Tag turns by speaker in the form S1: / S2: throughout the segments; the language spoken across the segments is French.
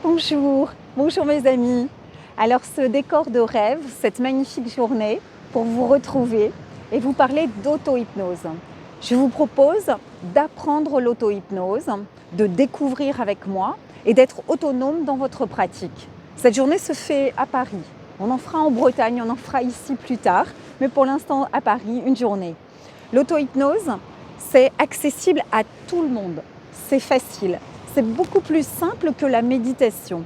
S1: Bonjour, bonjour mes amis. Alors ce décor de rêve, cette magnifique journée pour vous retrouver et vous parler d'auto-hypnose. Je vous propose d'apprendre l'auto-hypnose, de découvrir avec moi et d'être autonome dans votre pratique. Cette journée se fait à Paris. On en fera en Bretagne, on en fera ici plus tard, mais pour l'instant à Paris, une journée. L'auto-hypnose, c'est accessible à tout le monde, c'est facile. C'est beaucoup plus simple que la méditation.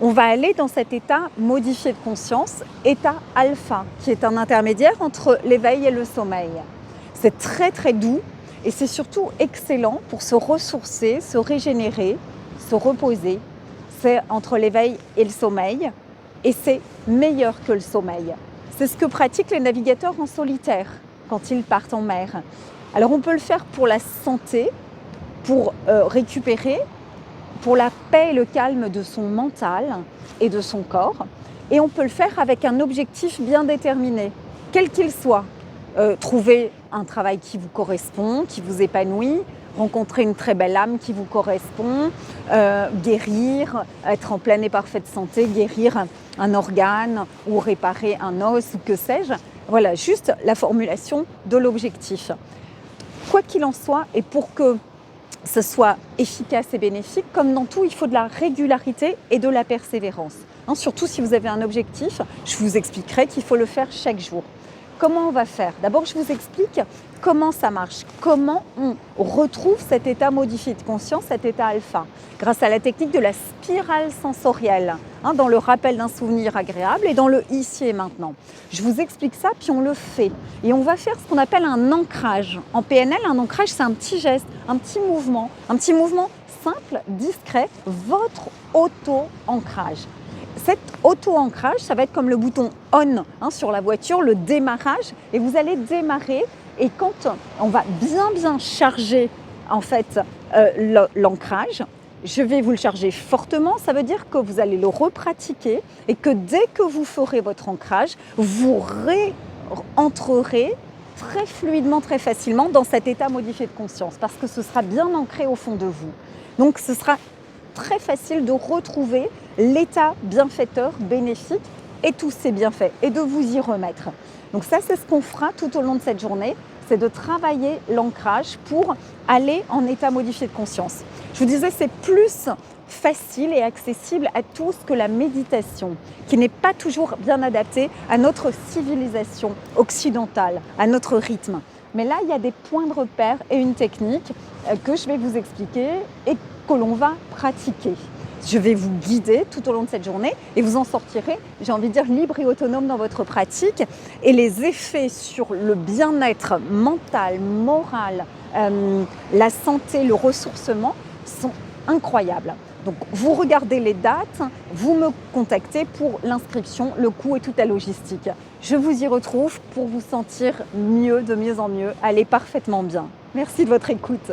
S1: On va aller dans cet état modifié de conscience, état alpha, qui est un intermédiaire entre l'éveil et le sommeil. C'est très très doux et c'est surtout excellent pour se ressourcer, se régénérer, se reposer. C'est entre l'éveil et le sommeil et c'est meilleur que le sommeil. C'est ce que pratiquent les navigateurs en solitaire quand ils partent en mer. Alors on peut le faire pour la santé, pour récupérer, pour la paix et le calme de son mental et de son corps. Et on peut le faire avec un objectif bien déterminé, quel qu'il soit. Trouver un travail qui vous correspond, qui vous épanouit, rencontrer une très belle âme qui vous correspond, guérir, être en pleine et parfaite santé, guérir un organe ou réparer un os ou que sais-je. Voilà, juste la formulation de l'objectif. Quoi qu'il en soit, et pour que ce soit efficace et bénéfique, comme dans tout, il faut de la régularité et de la persévérance. Surtout si vous avez un objectif, je vous expliquerai qu'il faut le faire chaque jour. Comment on va faire? D'abord, je vous explique comment ça marche, comment on retrouve cet état modifié de conscience, cet état alpha, grâce à la technique de la spirale sensorielle, dans le rappel d'un souvenir agréable et dans le ici et maintenant. Je vous explique ça, puis on le fait. Et on va faire ce qu'on appelle un ancrage. En PNL, un ancrage, c'est un petit geste, un petit mouvement simple, discret, votre auto-ancrage. Cet auto-ancrage, ça va être comme le bouton on sur la voiture, le démarrage, et vous allez démarrer. Et quand on va bien charger en fait l'ancrage, je vais vous le charger fortement, ça veut dire que vous allez le repratiquer et que dès que vous ferez votre ancrage, vous réentrerez très fluidement, très facilement dans cet état modifié de conscience parce que ce sera bien ancré au fond de vous. Donc ce sera très facile de retrouver l'état bienfaiteur, bénéfique et tous ces bienfaits et de vous y remettre. Donc ça, c'est ce qu'on fera tout au long de cette journée, c'est de travailler l'ancrage pour aller en état modifié de conscience. Je vous disais, c'est plus facile et accessible à tous que la méditation, qui n'est pas toujours bien adaptée à notre civilisation occidentale, à notre rythme. Mais là, il y a des points de repère et une technique que je vais vous expliquer et que l'on va pratiquer. Je vais vous guider tout au long de cette journée et vous en sortirez, j'ai envie de dire, libre et autonome dans votre pratique. Et les effets sur le bien-être mental, moral, la santé, le ressourcement sont incroyables. Donc vous regardez les dates, vous me contactez pour l'inscription, le coût et toute la logistique. Je vous y retrouve pour vous sentir mieux, de mieux en mieux, aller parfaitement bien. Merci de votre écoute.